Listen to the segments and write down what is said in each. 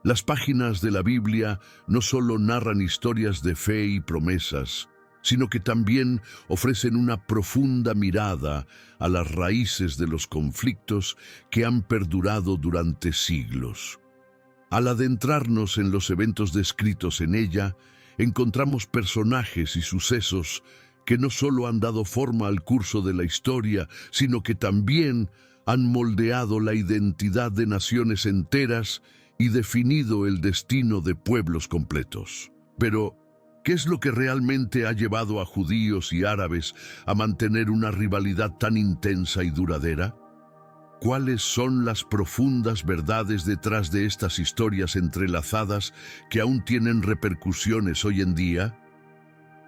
Las páginas de la Biblia no solo narran historias de fe y promesas, sino que también ofrecen una profunda mirada a las raíces de los conflictos que han perdurado durante siglos. Al adentrarnos en los eventos descritos en ella, encontramos personajes y sucesos que no solo han dado forma al curso de la historia, sino que también han moldeado la identidad de naciones enteras y definido el destino de pueblos completos. Pero, ¿qué es lo que realmente ha llevado a judíos y árabes a mantener una rivalidad tan intensa y duradera? ¿Cuáles son las profundas verdades detrás de estas historias entrelazadas que aún tienen repercusiones hoy en día?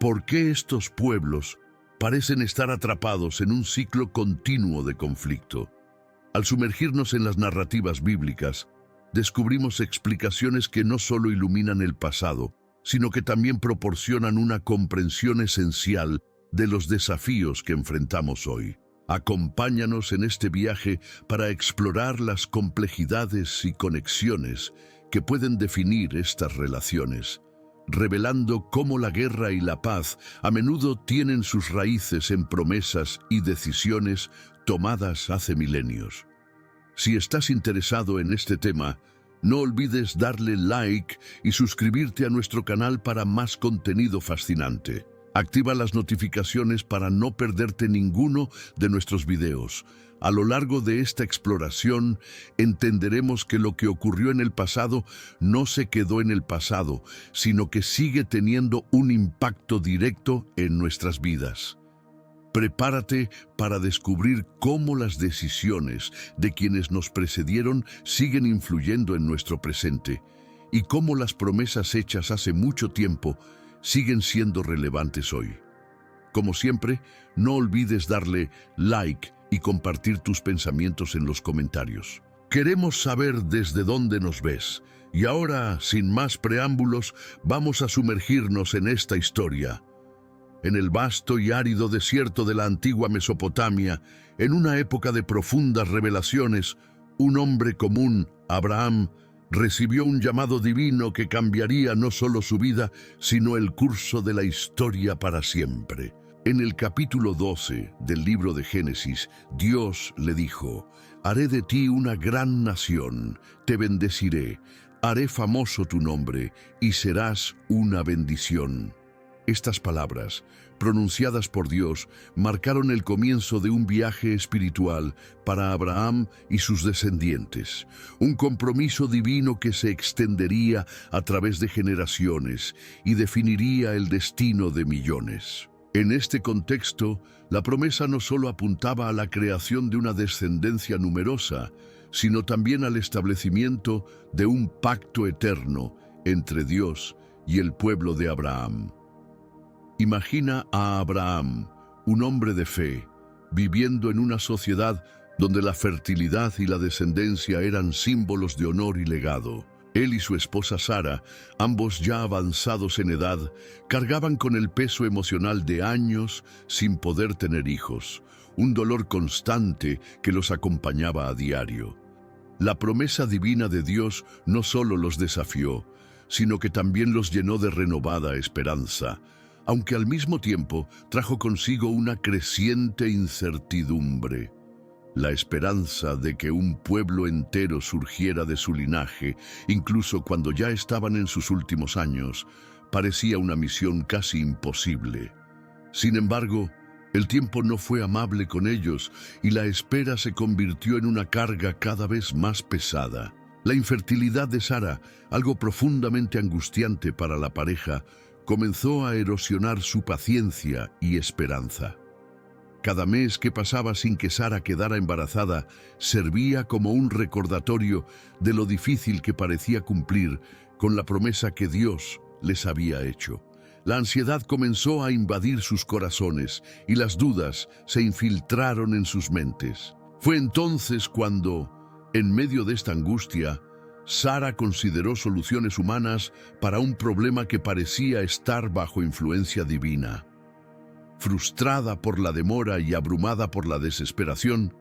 ¿Por qué estos pueblos parecen estar atrapados en un ciclo continuo de conflicto? Al sumergirnos en las narrativas bíblicas, descubrimos explicaciones que no solo iluminan el pasado, sino que también proporcionan una comprensión esencial de los desafíos que enfrentamos hoy. Acompáñanos en este viaje para explorar las complejidades y conexiones que pueden definir estas relaciones, revelando cómo la guerra y la paz a menudo tienen sus raíces en promesas y decisiones tomadas hace milenios. Si estás interesado en este tema, no olvides darle like y suscribirte a nuestro canal para más contenido fascinante. Activa las notificaciones para no perderte ninguno de nuestros videos. A lo largo de esta exploración, entenderemos que lo que ocurrió en el pasado no se quedó en el pasado, sino que sigue teniendo un impacto directo en nuestras vidas. Prepárate para descubrir cómo las decisiones de quienes nos precedieron siguen influyendo en nuestro presente y cómo las promesas hechas hace mucho tiempo siguen siendo relevantes hoy. Como siempre, no olvides darle like y compartir tus pensamientos en los comentarios. Queremos saber desde dónde nos ves. Y ahora, sin más preámbulos, vamos a sumergirnos en esta historia. En el vasto y árido desierto de la antigua Mesopotamia, en una época de profundas revelaciones, un hombre común, Abraham, recibió un llamado divino que cambiaría no solo su vida, sino el curso de la historia para siempre. En el capítulo 12 del libro de Génesis, Dios le dijo: «Haré de ti una gran nación, te bendeciré, haré famoso tu nombre y serás una bendición». Estas palabras, pronunciadas por Dios, marcaron el comienzo de un viaje espiritual para Abraham y sus descendientes, un compromiso divino que se extendería a través de generaciones y definiría el destino de millones. En este contexto, la promesa no solo apuntaba a la creación de una descendencia numerosa, sino también al establecimiento de un pacto eterno entre Dios y el pueblo de Abraham. Imagina a Abraham, un hombre de fe, viviendo en una sociedad donde la fertilidad y la descendencia eran símbolos de honor y legado. Él y su esposa Sara, ambos ya avanzados en edad, cargaban con el peso emocional de años sin poder tener hijos, un dolor constante que los acompañaba a diario. La promesa divina de Dios no solo los desafió, sino que también los llenó de renovada esperanza, aunque al mismo tiempo trajo consigo una creciente incertidumbre. La esperanza de que un pueblo entero surgiera de su linaje, incluso cuando ya estaban en sus últimos años, parecía una misión casi imposible. Sin embargo, el tiempo no fue amable con ellos y la espera se convirtió en una carga cada vez más pesada. La infertilidad de Sara, algo profundamente angustiante para la pareja, comenzó a erosionar su paciencia y esperanza. Cada mes que pasaba sin que Sara quedara embarazada servía como un recordatorio de lo difícil que parecía cumplir con la promesa que Dios les había hecho. La ansiedad comenzó a invadir sus corazones y las dudas se infiltraron en sus mentes. Fue entonces cuando, en medio de esta angustia, Sara consideró soluciones humanas para un problema que parecía estar bajo influencia divina. Frustrada por la demora y abrumada por la desesperación,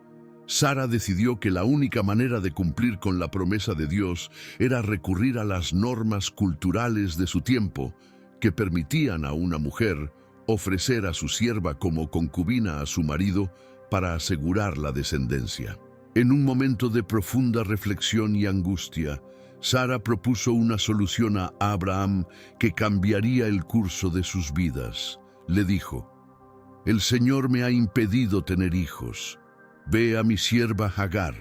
Sara decidió que la única manera de cumplir con la promesa de Dios era recurrir a las normas culturales de su tiempo, que permitían a una mujer ofrecer a su sierva como concubina a su marido para asegurar la descendencia. En un momento de profunda reflexión y angustia, Sara propuso una solución a Abraham que cambiaría el curso de sus vidas. Le dijo: «El Señor me ha impedido tener hijos. Ve a mi sierva Agar,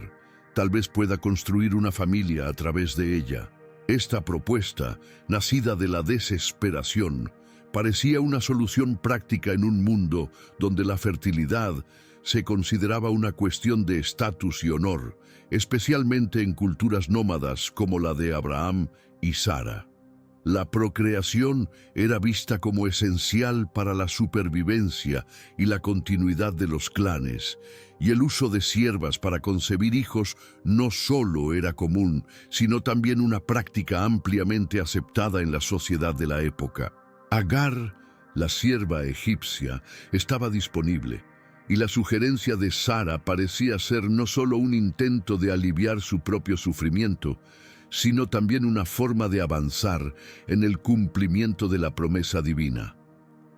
tal vez pueda construir una familia a través de ella». Esta propuesta, nacida de la desesperación, parecía una solución práctica en un mundo donde la fertilidad se consideraba una cuestión de estatus y honor, especialmente en culturas nómadas como la de Abraham y Sara. La procreación era vista como esencial para la supervivencia y la continuidad de los clanes, y el uso de siervas para concebir hijos no solo era común, sino también una práctica ampliamente aceptada en la sociedad de la época. Agar, la sierva egipcia, estaba disponible, y la sugerencia de Sara parecía ser no solo un intento de aliviar su propio sufrimiento, sino también una forma de avanzar en el cumplimiento de la promesa divina.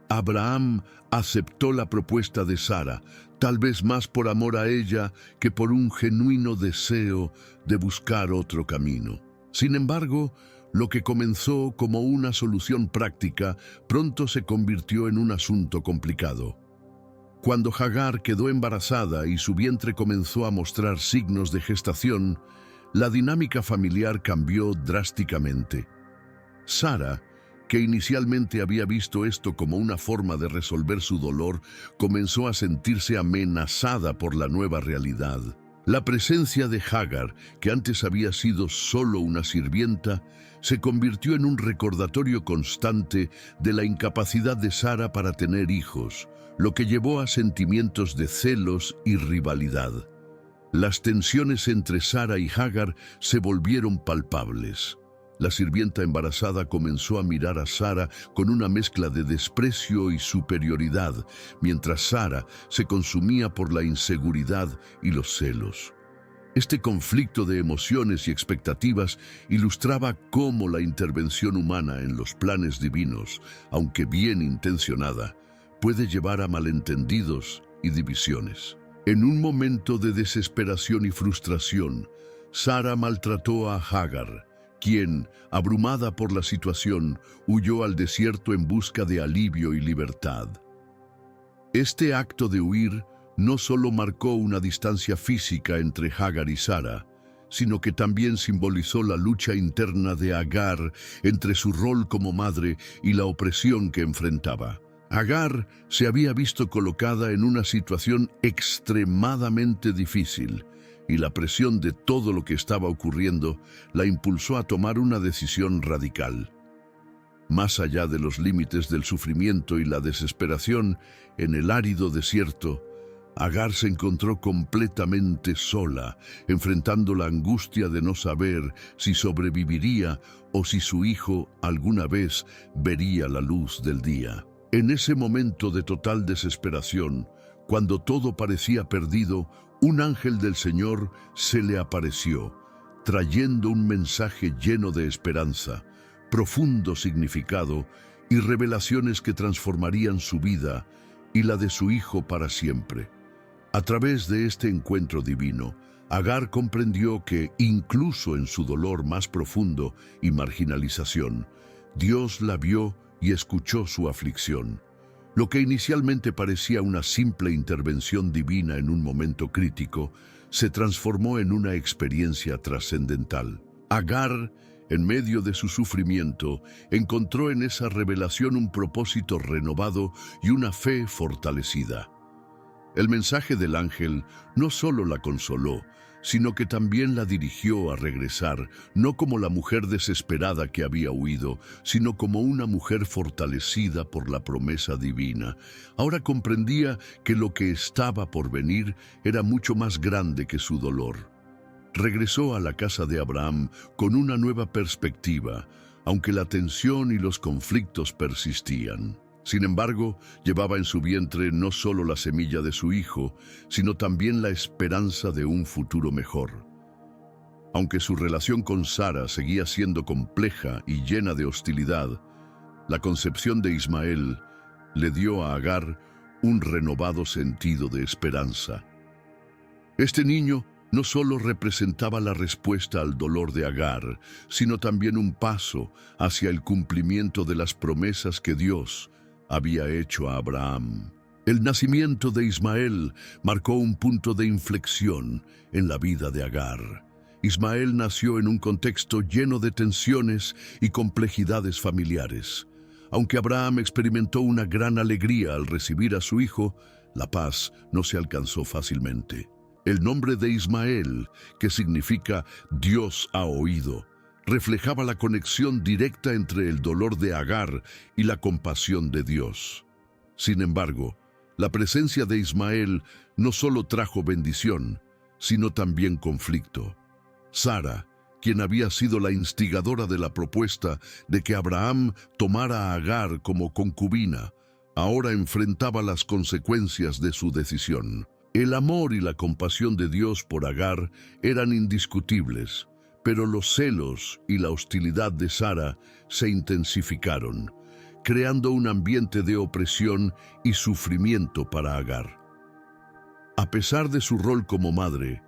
Abraham aceptó la propuesta de Sara, tal vez más por amor a ella que por un genuino deseo de buscar otro camino. Sin embargo, lo que comenzó como una solución práctica pronto se convirtió en un asunto complicado. Cuando Agar quedó embarazada y su vientre comenzó a mostrar signos de gestación, la dinámica familiar cambió drásticamente. Sara, que inicialmente había visto esto como una forma de resolver su dolor, comenzó a sentirse amenazada por la nueva realidad. La presencia de Agar, que antes había sido solo una sirvienta, se convirtió en un recordatorio constante de la incapacidad de Sara para tener hijos, lo que llevó a sentimientos de celos y rivalidad. Las tensiones entre Sara y Agar se volvieron palpables. La sirvienta embarazada comenzó a mirar a Sara con una mezcla de desprecio y superioridad, mientras Sara se consumía por la inseguridad y los celos. Este conflicto de emociones y expectativas ilustraba cómo la intervención humana en los planes divinos, aunque bien intencionada, puede llevar a malentendidos y divisiones. En un momento de desesperación y frustración, Sara maltrató a Agar, quien, abrumada por la situación, huyó al desierto en busca de alivio y libertad. Este acto de huir no solo marcó una distancia física entre Agar y Sara, sino que también simbolizó la lucha interna de Agar entre su rol como madre y la opresión que enfrentaba. Agar se había visto colocada en una situación extremadamente difícil, y la presión de todo lo que estaba ocurriendo la impulsó a tomar una decisión radical. Más allá de los límites del sufrimiento y la desesperación, en el árido desierto, Agar se encontró completamente sola, enfrentando la angustia de no saber si sobreviviría o si su hijo alguna vez vería la luz del día. En ese momento de total desesperación, cuando todo parecía perdido, un ángel del Señor se le apareció, trayendo un mensaje lleno de esperanza, profundo significado y revelaciones que transformarían su vida y la de su hijo para siempre. A través de este encuentro divino, Agar comprendió que, incluso en su dolor más profundo y marginalización, Dios la vio y escuchó su aflicción. Lo que inicialmente parecía una simple intervención divina en un momento crítico, se transformó en una experiencia trascendental. Agar, en medio de su sufrimiento, encontró en esa revelación un propósito renovado y una fe fortalecida. El mensaje del ángel no solo la consoló, sino que también la dirigió a regresar, no como la mujer desesperada que había huido, sino como una mujer fortalecida por la promesa divina. Ahora comprendía que lo que estaba por venir era mucho más grande que su dolor. Regresó a la casa de Abraham con una nueva perspectiva, aunque la tensión y los conflictos persistían. Sin embargo, llevaba en su vientre no solo la semilla de su hijo, sino también la esperanza de un futuro mejor. Aunque su relación con Sara seguía siendo compleja y llena de hostilidad, la concepción de Ismael le dio a Agar un renovado sentido de esperanza. Este niño no solo representaba la respuesta al dolor de Agar, sino también un paso hacia el cumplimiento de las promesas que Dios había hecho a Abraham. El nacimiento de Ismael marcó un punto de inflexión en la vida de Agar. Ismael nació en un contexto lleno de tensiones y complejidades familiares. Aunque Abraham experimentó una gran alegría al recibir a su hijo, la paz no se alcanzó fácilmente. El nombre de Ismael, que significa Dios ha oído, reflejaba la conexión directa entre el dolor de Agar y la compasión de Dios. Sin embargo, la presencia de Ismael no solo trajo bendición, sino también conflicto. Sara, quien había sido la instigadora de la propuesta de que Abraham tomara a Agar como concubina, ahora enfrentaba las consecuencias de su decisión. El amor y la compasión de Dios por Agar eran indiscutibles, pero los celos y la hostilidad de Sara se intensificaron, creando un ambiente de opresión y sufrimiento para Agar. A pesar de su rol como madre,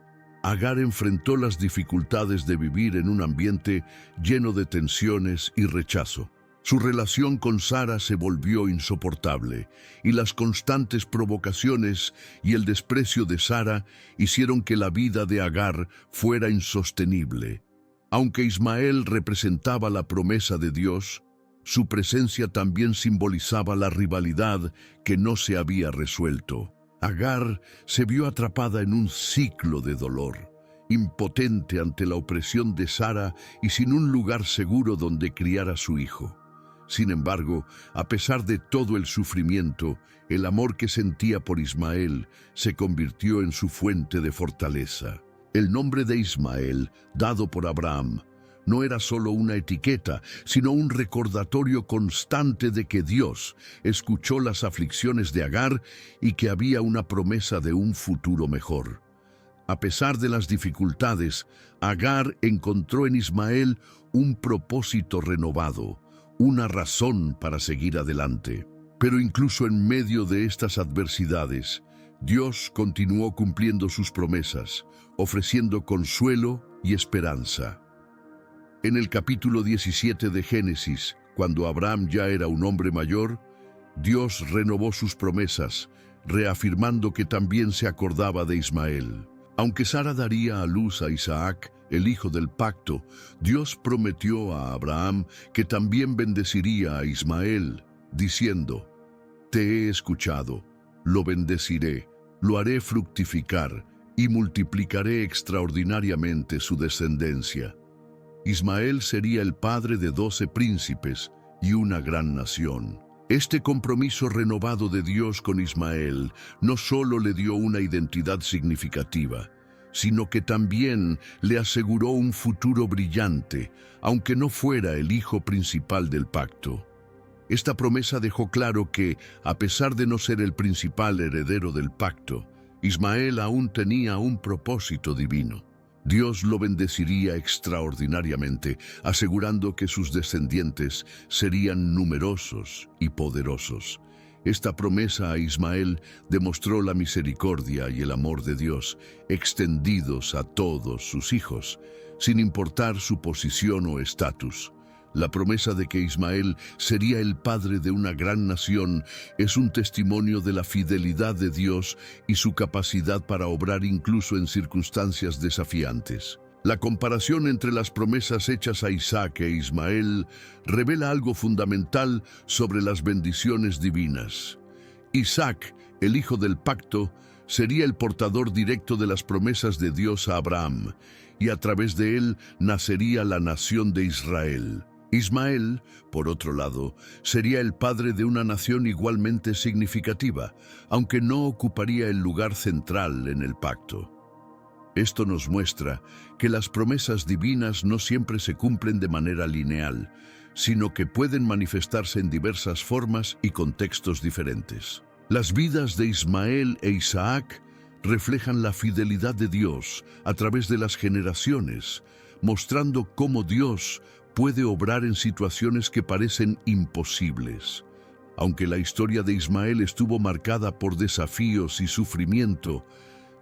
Agar enfrentó las dificultades de vivir en un ambiente lleno de tensiones y rechazo. Su relación con Sara se volvió insoportable, y las constantes provocaciones y el desprecio de Sara hicieron que la vida de Agar fuera insostenible. Aunque Ismael representaba la promesa de Dios, su presencia también simbolizaba la rivalidad que no se había resuelto. Agar se vio atrapada en un ciclo de dolor, impotente ante la opresión de Sara y sin un lugar seguro donde criar a su hijo. Sin embargo, a pesar de todo el sufrimiento, el amor que sentía por Ismael se convirtió en su fuente de fortaleza. El nombre de Ismael, dado por Abraham, no era solo una etiqueta, sino un recordatorio constante de que Dios escuchó las aflicciones de Agar y que había una promesa de un futuro mejor. A pesar de las dificultades, Agar encontró en Ismael un propósito renovado, una razón para seguir adelante. Pero incluso en medio de estas adversidades, Dios continuó cumpliendo sus promesas, ofreciendo consuelo y esperanza. En el capítulo 17 de Génesis, cuando Abraham ya era un hombre mayor, Dios renovó sus promesas, reafirmando que también se acordaba de Ismael. Aunque Sara daría a luz a Isaac, el hijo del pacto, Dios prometió a Abraham que también bendeciría a Ismael, diciendo: «Te he escuchado, lo bendeciré, lo haré fructificar y multiplicaré extraordinariamente su descendencia». Ismael sería el padre de 12 príncipes y una gran nación. Este compromiso renovado de Dios con Ismael no solo le dio una identidad significativa, sino que también le aseguró un futuro brillante, aunque no fuera el hijo principal del pacto. Esta promesa dejó claro que, a pesar de no ser el principal heredero del pacto, Ismael aún tenía un propósito divino. Dios lo bendeciría extraordinariamente, asegurando que sus descendientes serían numerosos y poderosos. Esta promesa a Ismael demostró la misericordia y el amor de Dios, extendidos a todos sus hijos, sin importar su posición o estatus. La promesa de que Ismael sería el padre de una gran nación es un testimonio de la fidelidad de Dios y su capacidad para obrar incluso en circunstancias desafiantes. La comparación entre las promesas hechas a Isaac e Ismael revela algo fundamental sobre las bendiciones divinas. Isaac, el hijo del pacto, sería el portador directo de las promesas de Dios a Abraham, y a través de él nacería la nación de Israel. Ismael, por otro lado, sería el padre de una nación igualmente significativa, aunque no ocuparía el lugar central en el pacto. Esto nos muestra que las promesas divinas no siempre se cumplen de manera lineal, sino que pueden manifestarse en diversas formas y contextos diferentes. Las vidas de Ismael e Isaac reflejan la fidelidad de Dios a través de las generaciones, mostrando cómo Dios puede obrar en situaciones que parecen imposibles. Aunque la historia de Ismael estuvo marcada por desafíos y sufrimiento,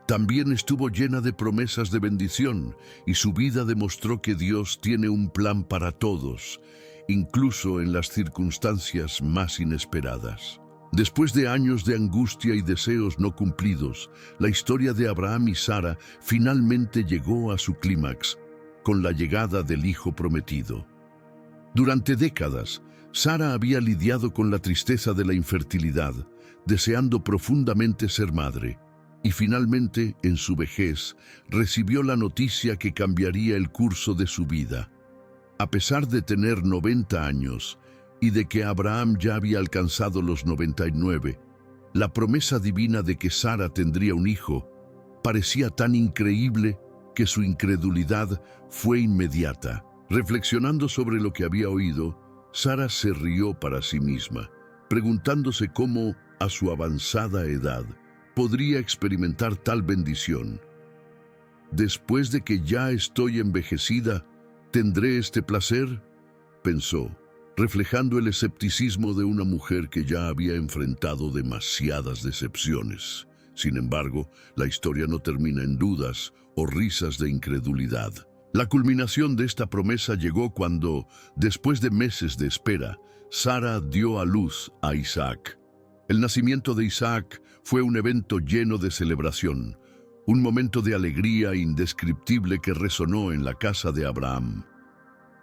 también estuvo llena de promesas de bendición, y su vida demostró que Dios tiene un plan para todos, incluso en las circunstancias más inesperadas. Después de años de angustia y deseos no cumplidos, la historia de Abraham y Sara finalmente llegó a su clímax, con la llegada del hijo prometido. Durante décadas, Sara había lidiado con la tristeza de la infertilidad, deseando profundamente ser madre, y finalmente, en su vejez, recibió la noticia que cambiaría el curso de su vida. A pesar de tener 90 años y de que Abraham ya había alcanzado los 99, la promesa divina de que Sara tendría un hijo parecía tan increíble que su incredulidad fue inmediata. Reflexionando sobre lo que había oído, Sara se rió para sí misma, preguntándose cómo, a su avanzada edad, podría experimentar tal bendición. «Después de que ya estoy envejecida, ¿tendré este placer?», pensó, reflejando el escepticismo de una mujer que ya había enfrentado demasiadas decepciones. Sin embargo, la historia no termina en dudas o risas de incredulidad. La culminación de esta promesa llegó cuando, después de meses de espera, Sara dio a luz a Isaac. El nacimiento de Isaac fue un evento lleno de celebración, un momento de alegría indescriptible que resonó en la casa de Abraham.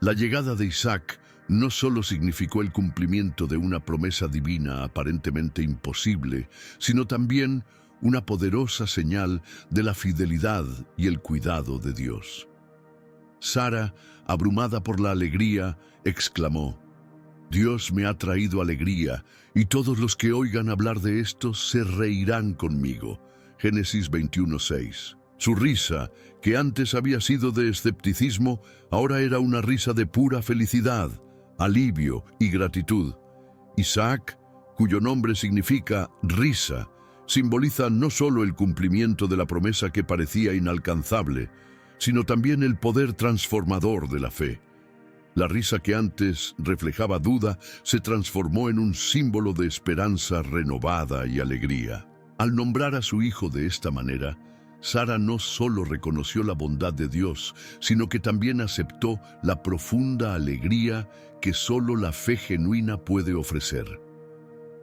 La llegada de Isaac no solo significó el cumplimiento de una promesa divina aparentemente imposible, sino también una poderosa señal de la fidelidad y el cuidado de Dios. Sara, abrumada por la alegría, exclamó: «Dios me ha traído alegría, y todos los que oigan hablar de esto se reirán conmigo». Génesis 21:6. Su risa, que antes había sido de escepticismo, ahora era una risa de pura felicidad, alivio y gratitud. Isaac, cuyo nombre significa risa, simboliza no solo el cumplimiento de la promesa que parecía inalcanzable, sino también el poder transformador de la fe. La risa que antes reflejaba duda se transformó en un símbolo de esperanza renovada y alegría. Al nombrar a su hijo de esta manera, Sara no solo reconoció la bondad de Dios, sino que también aceptó la profunda alegría que solo la fe genuina puede ofrecer.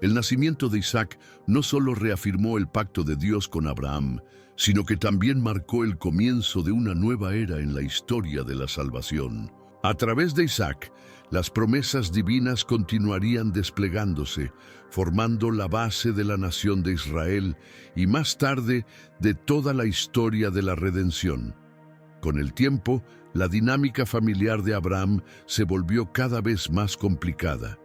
El nacimiento de Isaac no solo reafirmó el pacto de Dios con Abraham, sino que también marcó el comienzo de una nueva era en la historia de la salvación. A través de Isaac, las promesas divinas continuarían desplegándose, formando la base de la nación de Israel y más tarde de toda la historia de la redención. Con el tiempo, la dinámica familiar de Abraham se volvió cada vez más complicada.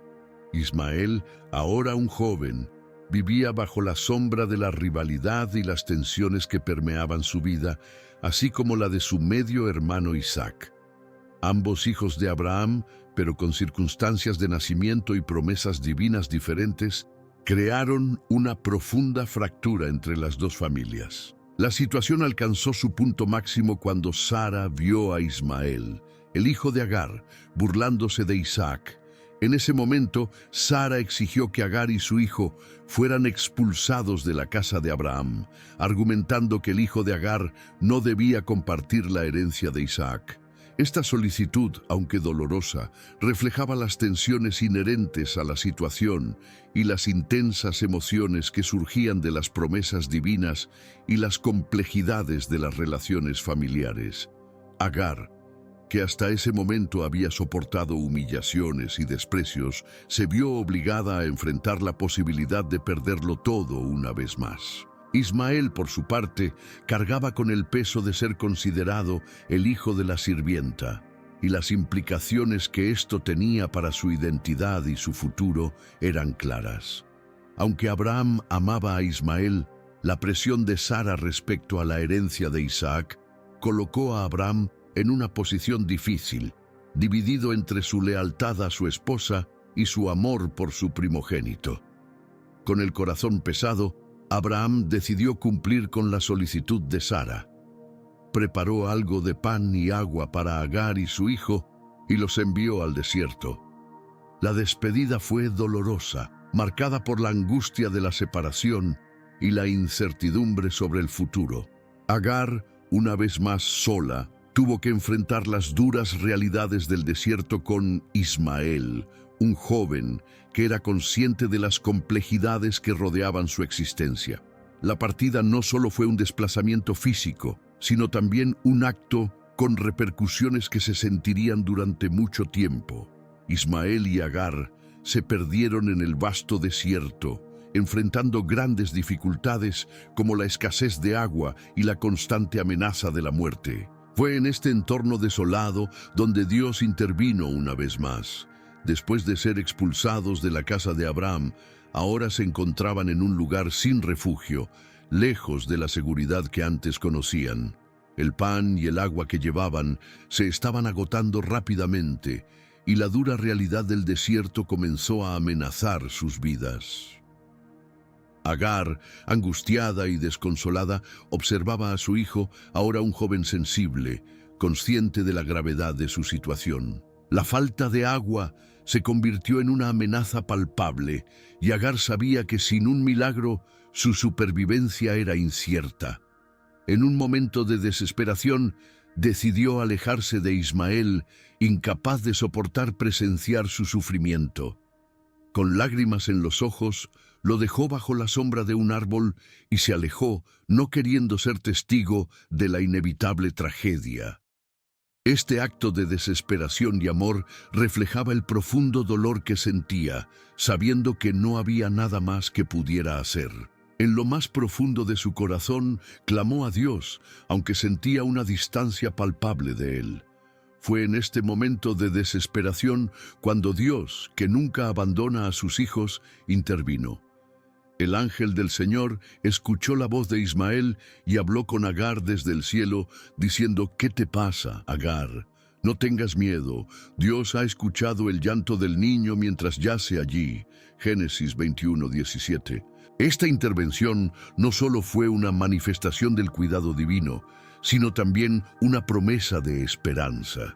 Ismael, ahora un joven, vivía bajo la sombra de la rivalidad y las tensiones que permeaban su vida, así como la de su medio hermano Isaac. Ambos hijos de Abraham, pero con circunstancias de nacimiento y promesas divinas diferentes, crearon una profunda fractura entre las dos familias. La situación alcanzó su punto máximo cuando Sara vio a Ismael, el hijo de Agar, burlándose de Isaac. En ese momento, Sara exigió que Agar y su hijo fueran expulsados de la casa de Abraham, argumentando que el hijo de Agar no debía compartir la herencia de Isaac. Esta solicitud, aunque dolorosa, reflejaba las tensiones inherentes a la situación y las intensas emociones que surgían de las promesas divinas y las complejidades de las relaciones familiares. Agar, que hasta ese momento había soportado humillaciones y desprecios, se vio obligada a enfrentar la posibilidad de perderlo todo una vez más. Ismael, por su parte, cargaba con el peso de ser considerado el hijo de la sirvienta, y las implicaciones que esto tenía para su identidad y su futuro eran claras. Aunque Abraham amaba a Ismael, la presión de Sara respecto a la herencia de Isaac colocó a Abraham en una posición difícil. dividido entre su lealtad a su esposa y su amor por su primogénito. Con el corazón pesado, Abraham decidió cumplir con la solicitud de Sara. Preparó algo de pan y agua para Agar y su hijo y los envió al desierto. La despedida fue dolorosa, marcada por la angustia de la separación y la incertidumbre sobre el futuro. Agar, una vez más sola, tuvo que enfrentar las duras realidades del desierto con Ismael, un joven que era consciente de las complejidades que rodeaban su existencia. La partida no solo fue un desplazamiento físico, sino también un acto con repercusiones que se sentirían durante mucho tiempo. Ismael y Agar se perdieron en el vasto desierto, enfrentando grandes dificultades como la escasez de agua y la constante amenaza de la muerte. Fue en este entorno desolado donde Dios intervino una vez más. Después de ser expulsados de la casa de Abraham, ahora se encontraban en un lugar sin refugio, lejos de la seguridad que antes conocían. El pan y el agua que llevaban se estaban agotando rápidamente, y la dura realidad del desierto comenzó a amenazar sus vidas. Agar, angustiada y desconsolada, observaba a su hijo, ahora un joven sensible, consciente de la gravedad de su situación. La falta de agua se convirtió en una amenaza palpable, y Agar sabía que sin un milagro su supervivencia era incierta. En un momento de desesperación, decidió alejarse de Ismael, incapaz de soportar presenciar su sufrimiento. Con lágrimas en los ojos, lo dejó bajo la sombra de un árbol y se alejó, no queriendo ser testigo de la inevitable tragedia. Este acto de desesperación y amor reflejaba el profundo dolor que sentía, sabiendo que no había nada más que pudiera hacer. En lo más profundo de su corazón, clamó a Dios, aunque sentía una distancia palpable de él. Fue en este momento de desesperación cuando Dios, que nunca abandona a sus hijos, intervino. El ángel del Señor escuchó la voz de Ismael y habló con Agar desde el cielo, diciendo: «¿Qué te pasa, Agar? No tengas miedo. Dios ha escuchado el llanto del niño mientras yace allí». Génesis 21:17. Esta intervención no solo fue una manifestación del cuidado divino, sino también una promesa de esperanza.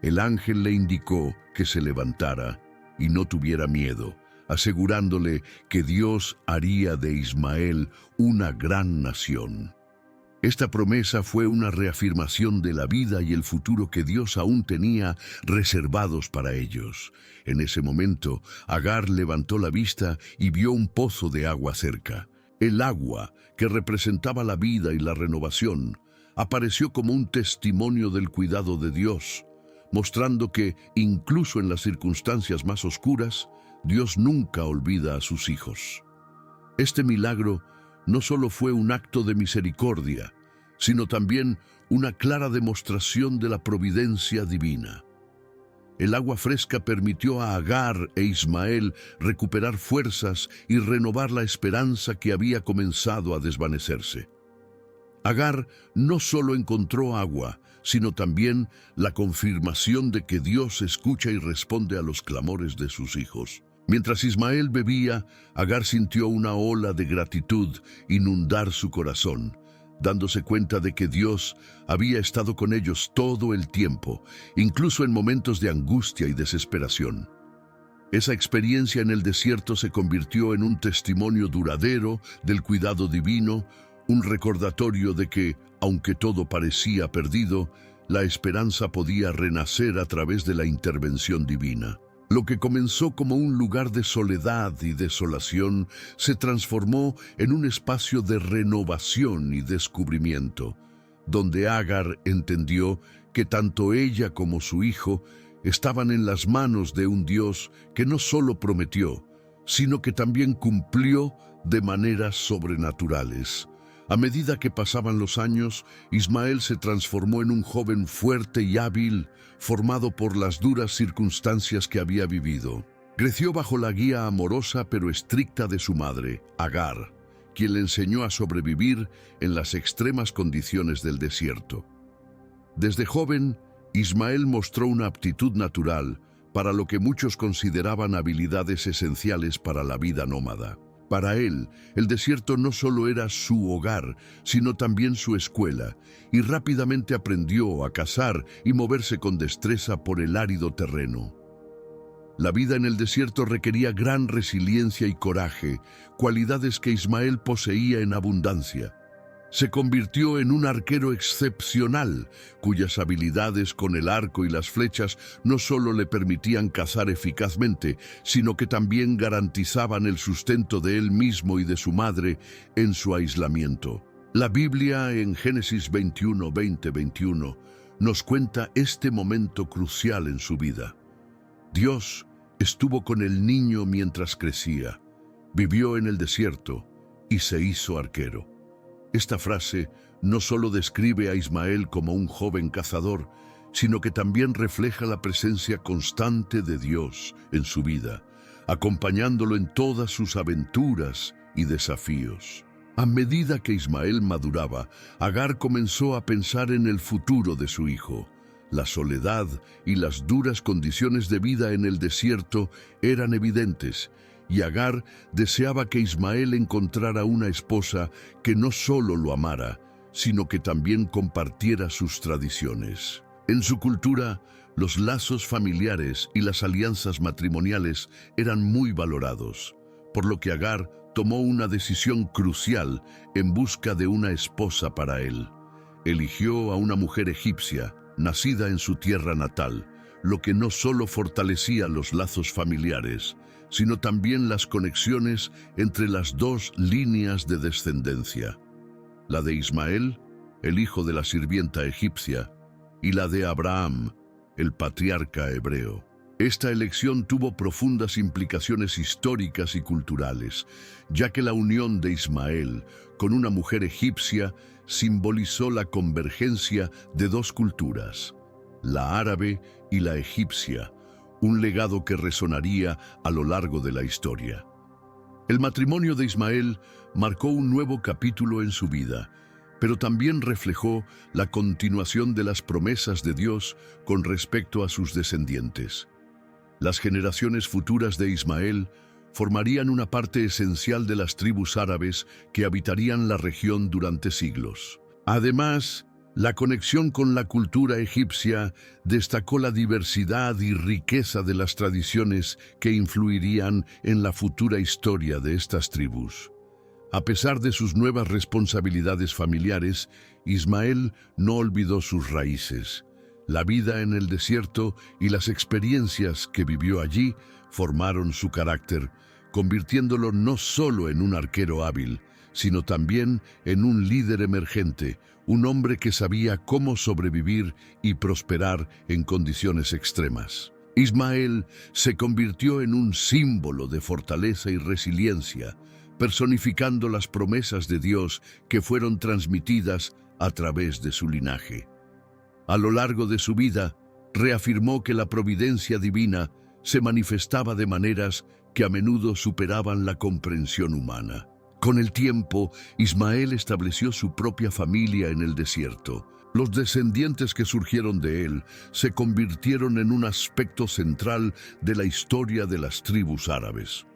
El ángel le indicó que se levantara y no tuviera miedo, asegurándole que Dios haría de Ismael una gran nación. Esta promesa fue una reafirmación de la vida y el futuro que Dios aún tenía reservados para ellos. En ese momento, Agar levantó la vista y vio un pozo de agua cerca. El agua, que representaba la vida y la renovación, apareció como un testimonio del cuidado de Dios, mostrando que, incluso en las circunstancias más oscuras, Dios nunca olvida a sus hijos. Este milagro no solo fue un acto de misericordia, sino también una clara demostración de la providencia divina. El agua fresca permitió a Agar e Ismael recuperar fuerzas y renovar la esperanza que había comenzado a desvanecerse. Agar no solo encontró agua, sino también la confirmación de que Dios escucha y responde a los clamores de sus hijos. Mientras Ismael bebía, Agar sintió una ola de gratitud inundar su corazón, dándose cuenta de que Dios había estado con ellos todo el tiempo, incluso en momentos de angustia y desesperación. Esa experiencia en el desierto se convirtió en un testimonio duradero del cuidado divino, un recordatorio de que, aunque todo parecía perdido, la esperanza podía renacer a través de la intervención divina. Lo que comenzó como un lugar de soledad y desolación se transformó en un espacio de renovación y descubrimiento, donde Agar entendió que tanto ella como su hijo estaban en las manos de un Dios que no solo prometió, sino que también cumplió de maneras sobrenaturales. A medida que pasaban los años, Ismael se transformó en un joven fuerte y hábil, formado por las duras circunstancias que había vivido. Creció bajo la guía amorosa pero estricta de su madre, Agar, quien le enseñó a sobrevivir en las extremas condiciones del desierto. Desde joven, Ismael mostró una aptitud natural para lo que muchos consideraban habilidades esenciales para la vida nómada. Para él, el desierto no solo era su hogar, sino también su escuela, y rápidamente aprendió a cazar y moverse con destreza por el árido terreno. La vida en el desierto requería gran resiliencia y coraje, cualidades que Ismael poseía en abundancia. Se convirtió en un arquero excepcional, cuyas habilidades con el arco y las flechas no solo le permitían cazar eficazmente, sino que también garantizaban el sustento de él mismo y de su madre en su aislamiento. La Biblia en Génesis 21, 20-21 nos cuenta este momento crucial en su vida. Dios estuvo con el niño mientras crecía, vivió en el desierto y se hizo arquero. Esta frase no solo describe a Ismael como un joven cazador, sino que también refleja la presencia constante de Dios en su vida, acompañándolo en todas sus aventuras y desafíos. A medida que Ismael maduraba, Agar comenzó a pensar en el futuro de su hijo. La soledad y las duras condiciones de vida en el desierto eran evidentes, y Agar deseaba que Ismael encontrara una esposa que no solo lo amara, sino que también compartiera sus tradiciones. En su cultura, los lazos familiares y las alianzas matrimoniales eran muy valorados, por lo que Agar tomó una decisión crucial en busca de una esposa para él. Eligió a una mujer egipcia, nacida en su tierra natal, lo que no solo fortalecía los lazos familiares, sino también las conexiones entre las dos líneas de descendencia, la de Ismael, el hijo de la sirvienta egipcia, y la de Abraham, el patriarca hebreo. Esta elección tuvo profundas implicaciones históricas y culturales, ya que la unión de Ismael con una mujer egipcia simbolizó la convergencia de dos culturas, la árabe y la egipcia, un legado que resonaría a lo largo de la historia. El matrimonio de Ismael marcó un nuevo capítulo en su vida, pero también reflejó la continuación de las promesas de Dios con respecto a sus descendientes. Las generaciones futuras de Ismael formarían una parte esencial de las tribus árabes que habitarían la región durante siglos. Además, la conexión con la cultura egipcia destacó la diversidad y riqueza de las tradiciones que influirían en la futura historia de estas tribus. A pesar de sus nuevas responsabilidades familiares, Ismael no olvidó sus raíces. La vida en el desierto y las experiencias que vivió allí formaron su carácter, convirtiéndolo no solo en un arquero hábil, sino también en un líder emergente, un hombre que sabía cómo sobrevivir y prosperar en condiciones extremas. Ismael se convirtió en un símbolo de fortaleza y resiliencia, personificando las promesas de Dios que fueron transmitidas a través de su linaje. A lo largo de su vida, reafirmó que la providencia divina se manifestaba de maneras que a menudo superaban la comprensión humana. Con el tiempo, Ismael estableció su propia familia en el desierto. Los descendientes que surgieron de él se convirtieron en un aspecto central de la historia de las tribus árabes.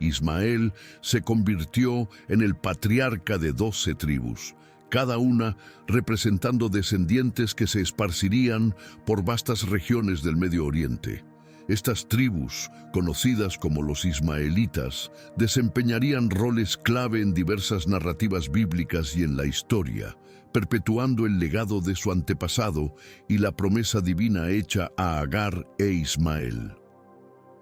Ismael se convirtió en el patriarca de 12 tribus, cada una representando descendientes que se esparcirían por vastas regiones del Medio Oriente. Estas tribus, conocidas como los ismaelitas, desempeñarían roles clave en diversas narrativas bíblicas y en la historia, perpetuando el legado de su antepasado y la promesa divina hecha a Agar e Ismael.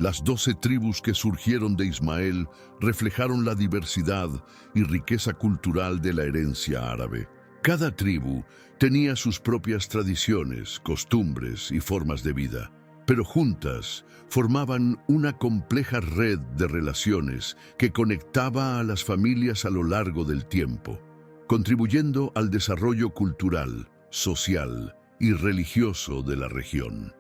Las 12 tribus que surgieron de Ismael reflejaron la diversidad y riqueza cultural de la herencia árabe. Cada tribu tenía sus propias tradiciones, costumbres y formas de vida, pero juntas formaban una compleja red de relaciones que conectaba a las familias a lo largo del tiempo, contribuyendo al desarrollo cultural, social y religioso de la región.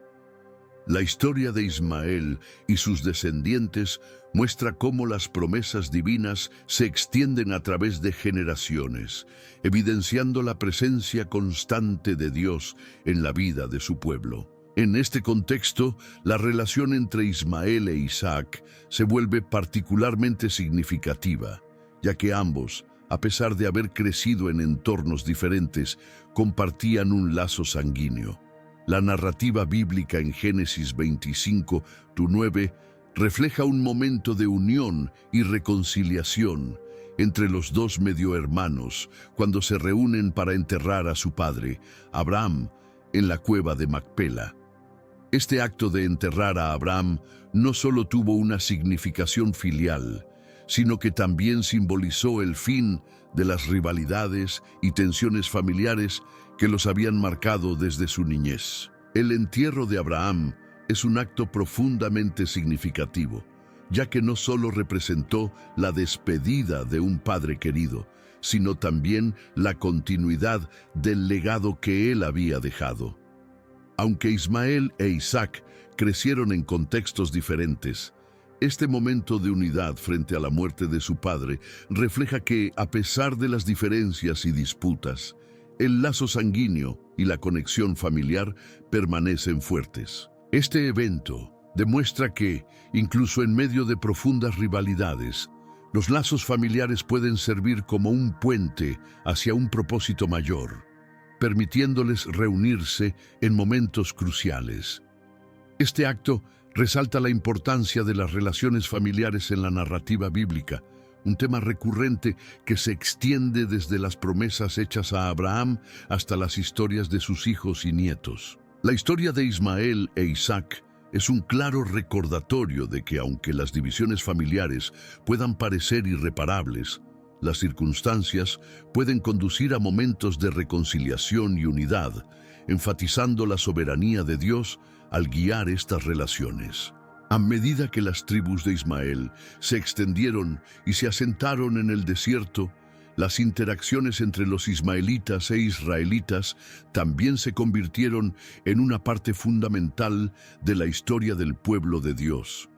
La historia de Ismael y sus descendientes muestra cómo las promesas divinas se extienden a través de generaciones, evidenciando la presencia constante de Dios en la vida de su pueblo. En este contexto, la relación entre Ismael e Isaac se vuelve particularmente significativa, ya que ambos, a pesar de haber crecido en entornos diferentes, compartían un lazo sanguíneo. La narrativa bíblica en Génesis 25:9 refleja un momento de unión y reconciliación entre los dos mediohermanos cuando se reúnen para enterrar a su padre, Abraham, en la cueva de Macpela. Este acto de enterrar a Abraham no solo tuvo una significación filial, sino que también simbolizó el fin de las rivalidades y tensiones familiares que los habían marcado desde su niñez. El entierro de Abraham es un acto profundamente significativo, ya que no solo representó la despedida de un padre querido, sino también la continuidad del legado que él había dejado. Aunque Ismael e Isaac crecieron en contextos diferentes, este momento de unidad frente a la muerte de su padre refleja que, a pesar de las diferencias y disputas, el lazo sanguíneo y la conexión familiar permanecen fuertes. Este evento demuestra que, incluso en medio de profundas rivalidades, los lazos familiares pueden servir como un puente hacia un propósito mayor, permitiéndoles reunirse en momentos cruciales. Este acto resalta la importancia de las relaciones familiares en la narrativa bíblica, un tema recurrente que se extiende desde las promesas hechas a Abraham hasta las historias de sus hijos y nietos. La historia de Ismael e Isaac es un claro recordatorio de que, aunque las divisiones familiares puedan parecer irreparables, las circunstancias pueden conducir a momentos de reconciliación y unidad, enfatizando la soberanía de Dios al guiar estas relaciones. A medida que las tribus de Ismael se extendieron y se asentaron en el desierto, las interacciones entre los ismaelitas e israelitas también se convirtieron en una parte fundamental de la historia del pueblo de Dios.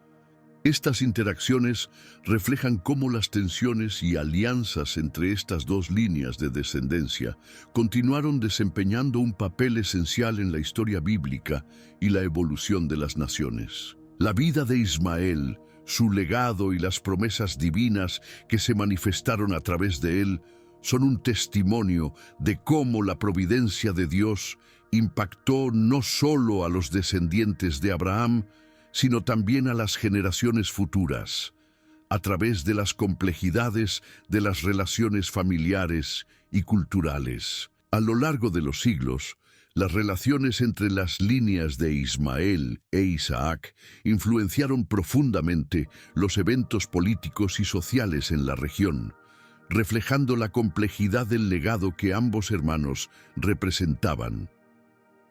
Estas interacciones reflejan cómo las tensiones y alianzas entre estas dos líneas de descendencia continuaron desempeñando un papel esencial en la historia bíblica y la evolución de las naciones. La vida de Ismael, su legado y las promesas divinas que se manifestaron a través de él son un testimonio de cómo la providencia de Dios impactó no solo a los descendientes de Abraham, sino también a las generaciones futuras, a través de las complejidades de las relaciones familiares y culturales. A lo largo de los siglos, las relaciones entre las líneas de Ismael e Isaac influenciaron profundamente los eventos políticos y sociales en la región, reflejando la complejidad del legado que ambos hermanos representaban.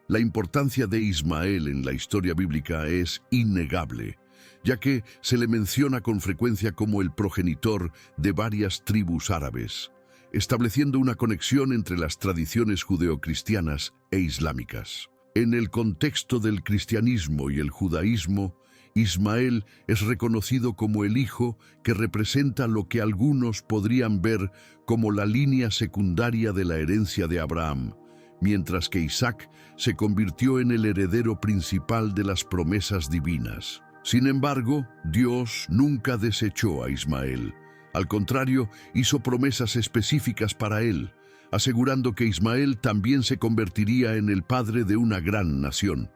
La importancia de Ismael en la historia bíblica es innegable, ya que se le menciona con frecuencia como el progenitor de varias tribus árabes, estableciendo una conexión entre las tradiciones judeocristianas e islámicas. En el contexto del cristianismo y el judaísmo, Ismael es reconocido como el hijo que representa lo que algunos podrían ver como la línea secundaria de la herencia de Abraham, mientras que Isaac se convirtió en el heredero principal de las promesas divinas. Sin embargo, Dios nunca desechó a Ismael. Al contrario, hizo promesas específicas para él, asegurando que Ismael también se convertiría en el padre de una gran nación.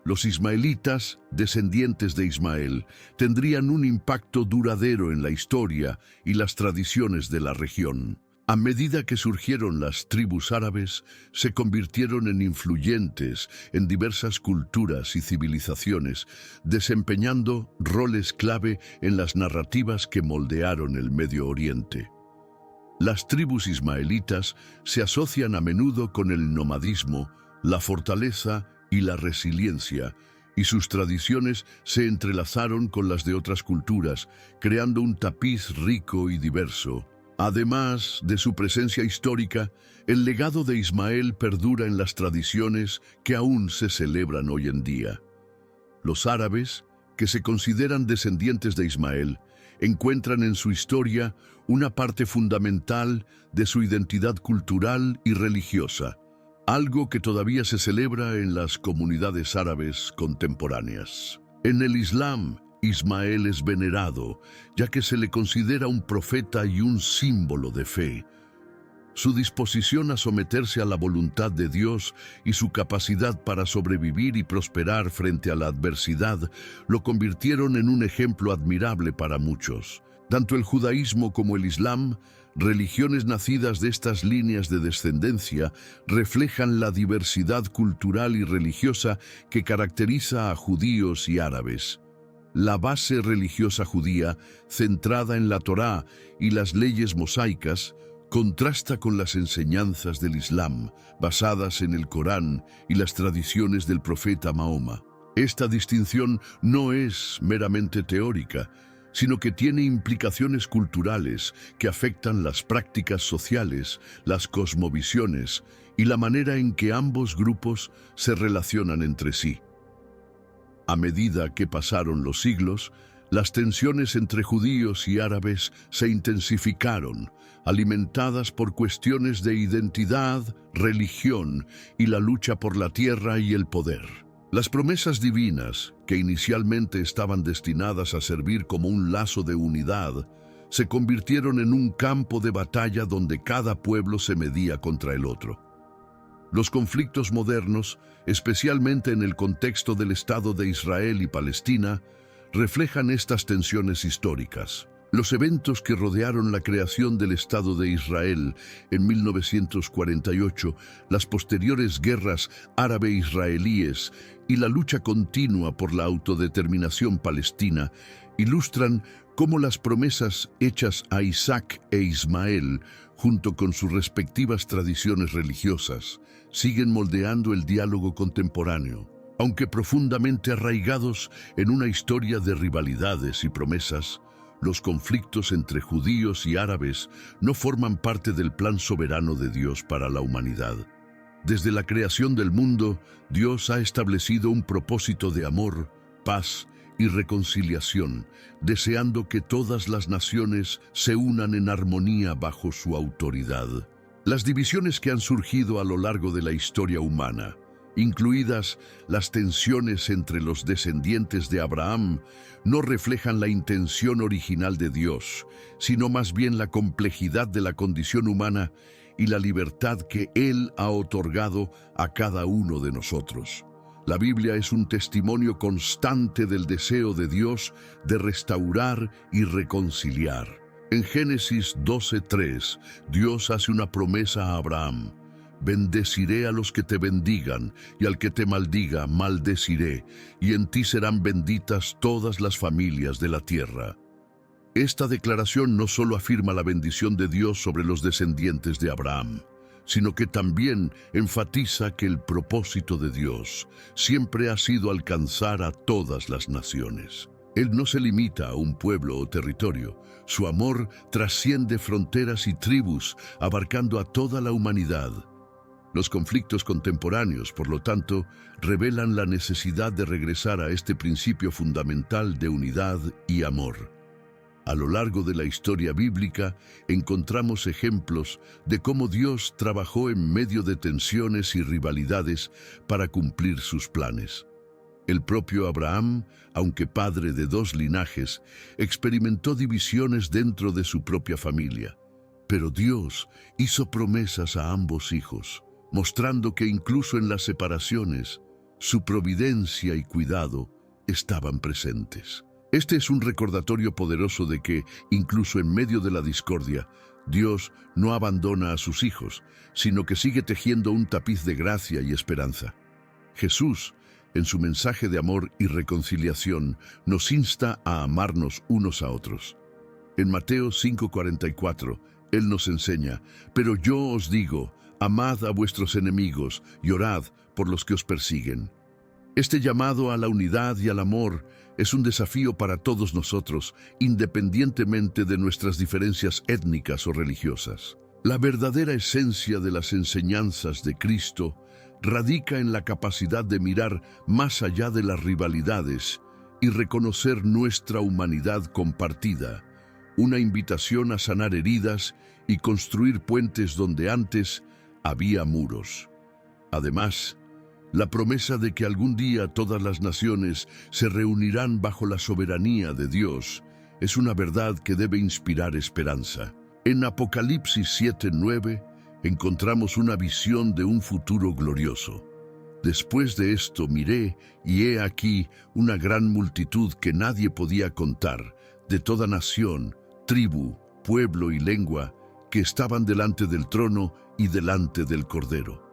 Los ismaelitas, descendientes de Ismael, tendrían un impacto duradero en la historia y las tradiciones de la región. A medida que surgieron las tribus árabes, se convirtieron en influyentes en diversas culturas y civilizaciones, desempeñando roles clave en las narrativas que moldearon el Medio Oriente. Las tribus ismaelitas se asocian a menudo con el nomadismo, la fortaleza y la resiliencia, y sus tradiciones se entrelazaron con las de otras culturas, creando un tapiz rico y diverso. Además de su presencia histórica, el legado de Ismael perdura en las tradiciones que aún se celebran hoy en día. Los árabes, que se consideran descendientes de Ismael, encuentran en su historia una parte fundamental de su identidad cultural y religiosa, algo que todavía se celebra en las comunidades árabes contemporáneas. En el Islam, Ismael es venerado, ya que se le considera un profeta y un símbolo de fe. Su disposición a someterse a la voluntad de Dios y su capacidad para sobrevivir y prosperar frente a la adversidad lo convirtieron en un ejemplo admirable para muchos. Tanto el judaísmo como el islam, religiones nacidas de estas líneas de descendencia, reflejan la diversidad cultural y religiosa que caracteriza a judíos y árabes. La base religiosa judía, centrada en la Torá y las leyes mosaicas, contrasta con las enseñanzas del Islam, basadas en el Corán y las tradiciones del profeta Mahoma. Esta distinción no es meramente teórica, sino que tiene implicaciones culturales que afectan las prácticas sociales, las cosmovisiones y la manera en que ambos grupos se relacionan entre sí. A medida que pasaron los siglos, las tensiones entre judíos y árabes se intensificaron, alimentadas por cuestiones de identidad, religión y la lucha por la tierra y el poder. Las promesas divinas, que inicialmente estaban destinadas a servir como un lazo de unidad, se convirtieron en un campo de batalla donde cada pueblo se medía contra el otro. Los conflictos modernos, especialmente en el contexto del Estado de Israel y Palestina, reflejan estas tensiones históricas. Los eventos que rodearon la creación del Estado de Israel en 1948, las posteriores guerras árabe-israelíes y la lucha continua por la autodeterminación palestina ilustran cómo las promesas hechas a Isaac e Ismael, junto con sus respectivas tradiciones religiosas, siguen moldeando el diálogo contemporáneo. Aunque profundamente arraigados en una historia de rivalidades y promesas, los conflictos entre judíos y árabes no forman parte del plan soberano de Dios para la humanidad. Desde la creación del mundo, Dios ha establecido un propósito de amor, paz y reconciliación, deseando que todas las naciones se unan en armonía bajo su autoridad. Las divisiones que han surgido a lo largo de la historia humana, incluidas las tensiones entre los descendientes de Abraham, no reflejan la intención original de Dios, sino más bien la complejidad de la condición humana y la libertad que Él ha otorgado a cada uno de nosotros. La Biblia es un testimonio constante del deseo de Dios de restaurar y reconciliar. En Génesis 12:3, Dios hace una promesa a Abraham: bendeciré a los que te bendigan, y al que te maldiga, maldeciré, y en ti serán benditas todas las familias de la tierra. Esta declaración no solo afirma la bendición de Dios sobre los descendientes de Abraham, sino que también enfatiza que el propósito de Dios siempre ha sido alcanzar a todas las naciones. Él no se limita a un pueblo o territorio. Su amor trasciende fronteras y tribus, abarcando a toda la humanidad. Los conflictos contemporáneos, por lo tanto, revelan la necesidad de regresar a este principio fundamental de unidad y amor. A lo largo de la historia bíblica encontramos ejemplos de cómo Dios trabajó en medio de tensiones y rivalidades para cumplir sus planes. El propio Abraham, aunque padre de dos linajes, experimentó divisiones dentro de su propia familia. Pero Dios hizo promesas a ambos hijos, mostrando que incluso en las separaciones, su providencia y cuidado estaban presentes. Este es un recordatorio poderoso de que, incluso en medio de la discordia, Dios no abandona a sus hijos, sino que sigue tejiendo un tapiz de gracia y esperanza. Jesús, en su mensaje de amor y reconciliación, nos insta a amarnos unos a otros. En Mateo 5:44, Él nos enseña: pero yo os digo, amad a vuestros enemigos y orad por los que os persiguen. Este llamado a la unidad y al amor es un desafío para todos nosotros, independientemente de nuestras diferencias étnicas o religiosas. La verdadera esencia de las enseñanzas de Cristo radica en la capacidad de mirar más allá de las rivalidades y reconocer nuestra humanidad compartida, una invitación a sanar heridas y construir puentes donde antes había muros. Además, la promesa de que algún día todas las naciones se reunirán bajo la soberanía de Dios es una verdad que debe inspirar esperanza. En Apocalipsis 7:9 encontramos una visión de un futuro glorioso. Después de esto miré, y he aquí una gran multitud que nadie podía contar, de toda nación, tribu, pueblo y lengua, que estaban delante del trono y delante del Cordero.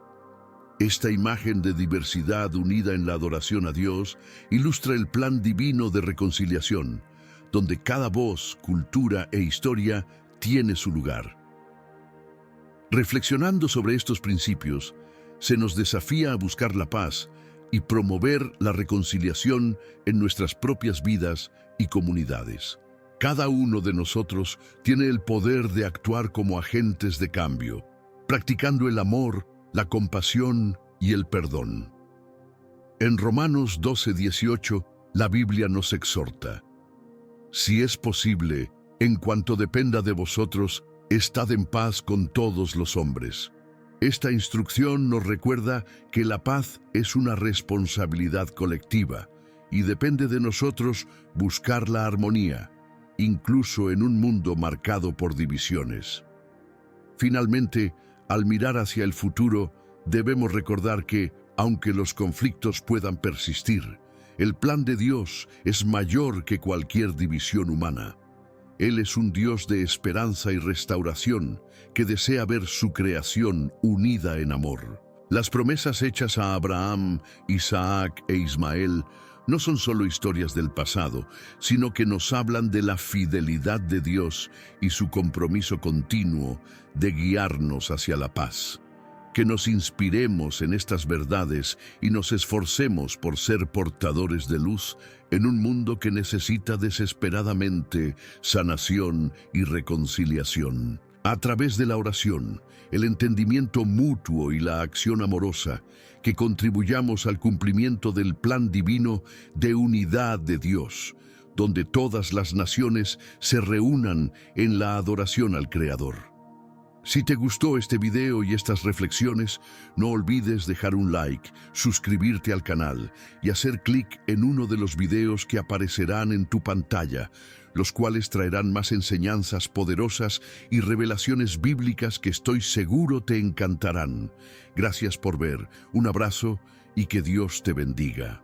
Esta imagen de diversidad unida en la adoración a Dios ilustra el plan divino de reconciliación, donde cada voz, cultura e historia tiene su lugar. Reflexionando sobre estos principios, se nos desafía a buscar la paz y promover la reconciliación en nuestras propias vidas y comunidades. Cada uno de nosotros tiene el poder de actuar como agentes de cambio, practicando el amor, la compasión y el perdón. En Romanos 12:18, la Biblia nos exhorta: si es posible, en cuanto dependa de vosotros, estad en paz con todos los hombres. Esta instrucción nos recuerda que la paz es una responsabilidad colectiva y depende de nosotros buscar la armonía, incluso en un mundo marcado por divisiones. Finalmente, al mirar hacia el futuro, debemos recordar que, aunque los conflictos puedan persistir, el plan de Dios es mayor que cualquier división humana. Él es un Dios de esperanza y restauración que desea ver su creación unida en amor. Las promesas hechas a Abraham, Isaac e Ismael no son solo historias del pasado, sino que nos hablan de la fidelidad de Dios y su compromiso continuo de guiarnos hacia la paz. Que nos inspiremos en estas verdades y nos esforcemos por ser portadores de luz en un mundo que necesita desesperadamente sanación y reconciliación. A través de la oración, el entendimiento mutuo y la acción amorosa, que contribuyamos al cumplimiento del plan divino de unidad de Dios, donde todas las naciones se reúnan en la adoración al Creador. Si te gustó este video y estas reflexiones, no olvides dejar un like, suscribirte al canal y hacer clic en uno de los videos que aparecerán en tu pantalla, los cuales traerán más enseñanzas poderosas y revelaciones bíblicas que estoy seguro te encantarán. Gracias por ver, un abrazo y que Dios te bendiga.